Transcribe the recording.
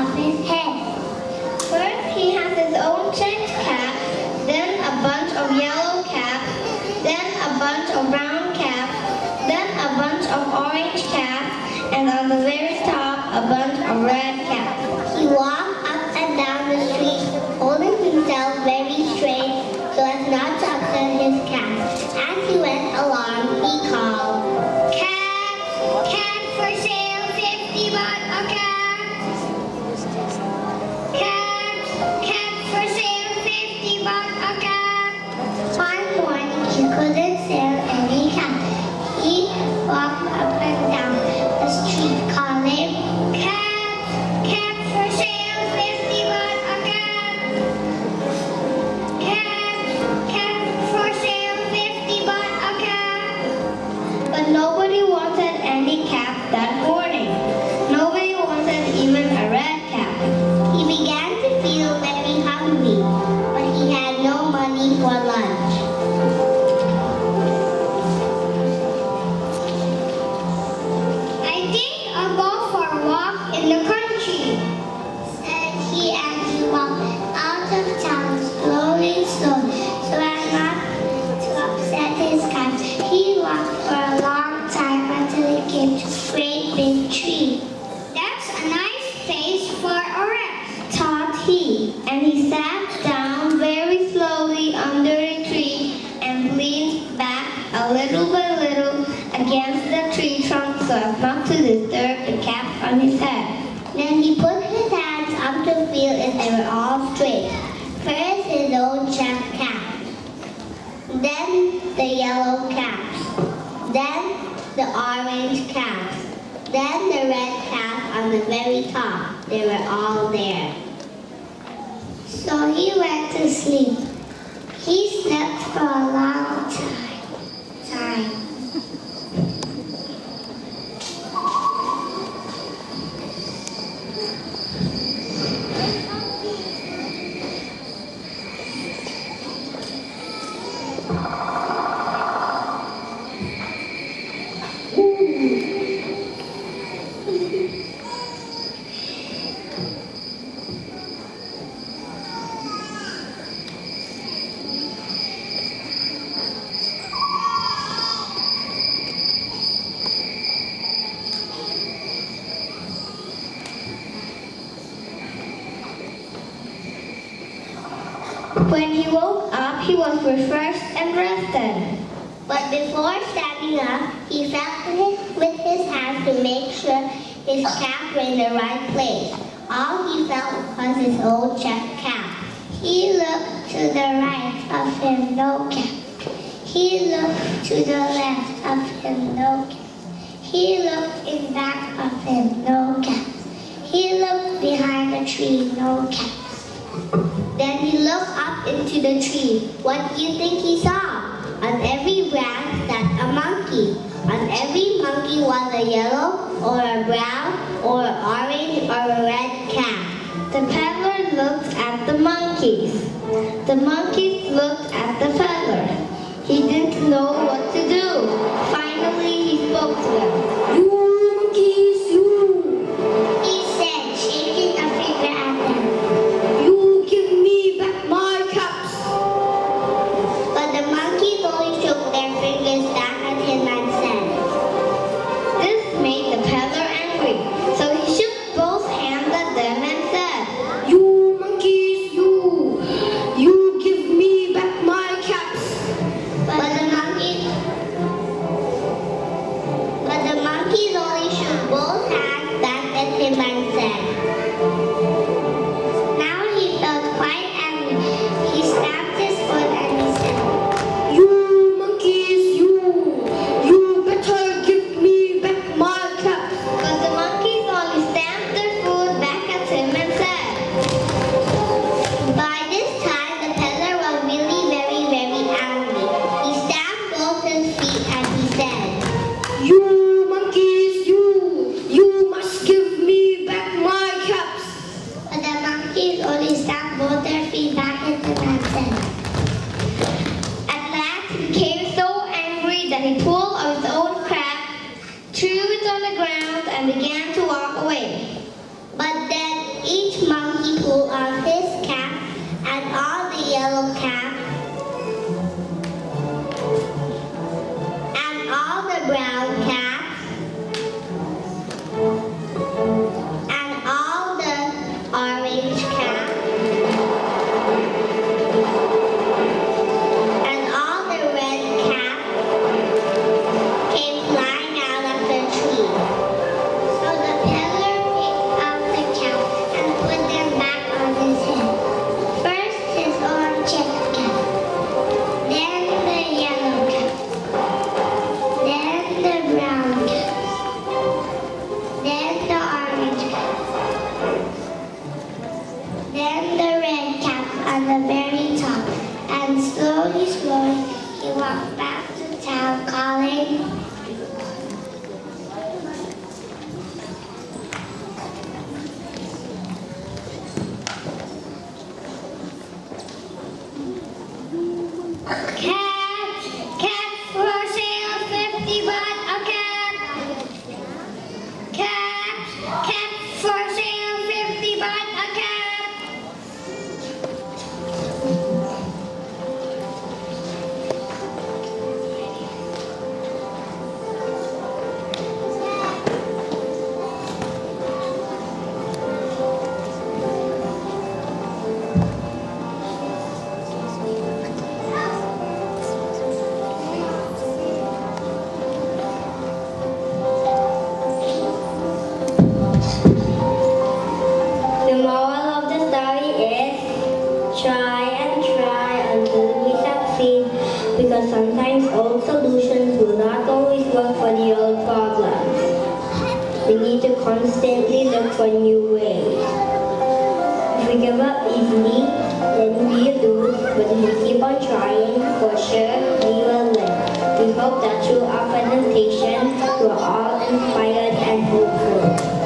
of his head. First, he has his own checked cap, then a bunch of yellow caps, then a bunch of brown caps, then a bunch of orange caps, and on the very top, a bunch of red caps. He walked up and down the street, holding himself very straight so as not to upset his cap. As he went along, he called, "Caps, caps for sale, 50 baht a cap. Caps, caps for sale, 50 baht a cap." One morning, he couldn't sell any caps. He walked up and down the street calling, "Caps, caps for sale, 50 baht a cap. Caps, caps for sale, 50 baht a cap." But nobody wanted any caps that morning. Nobody wanted even a red cap. He began to feel very hungry, but he had no money for lunch. "I think I'll go for a walk in the country," said he as he walked out of town slowly, so as not to upset his cap. He walked for a long time until he came to a great big tree. "That's a nice place for a rest," thought he, and he sat down very slowly under a tree and leaned back a little by little against the tree trunk so as not to disturb the cap on his head. Then he put his hands up to feel if they were all straight. First his old checked cap, then the yellow caps, then the orange caps, then the red cap on the very top. They were all there. So he went to sleep. He slept for a long time. When he woke up, he was refreshed and rested. But before standing up, he felt with his hands to make sure his cap were in the right place. All he felt was his old checked cap. He looked to the right of him, no cap. He looked to the left of him, no cap. He looked in back of him, no cap. He looked behind the tree, no cap. Then he looked up into the tree. What do you think he saw? On every branch sat a monkey. On every monkey was a yellow or a brown or an orange or a red cap. The peddler looked at the monkeys. The monkeys looked at the peddler. He didn't know what to do. Finally, he spoke to them. "You monkeys, you," he said, shaking a finger at them. "You give me back my caps." But the monkeys only shook their fingers back at him and said. This made the peddler angry, so he shook both hands at them and said, "You monkeys, you give me back my caps." But the monkey pull off his cap and all the yellow cap and all the brown caps and all the orange caps and all the red caps came flying out of the tree. So the peddler picked up the cap and put them back on his head. First his orange cap, then the yellow cap, then the brown cap, then the orange cap, then the red cap on the very top. And slowly, slowly, he walked back to town calling, "Cats! Cats for sale, 50 baht a cat! Cats! Cats for sale, 50 baht a cat!" The moral of the story is try and try until we succeed, because sometimes old solutions will not always work for the old problems. We need to constantly look for new ways. If we give up easily, then we lose, but if we keep on trying, for sure we will win. We hope that through our presentation, you are all inspired and hopeful.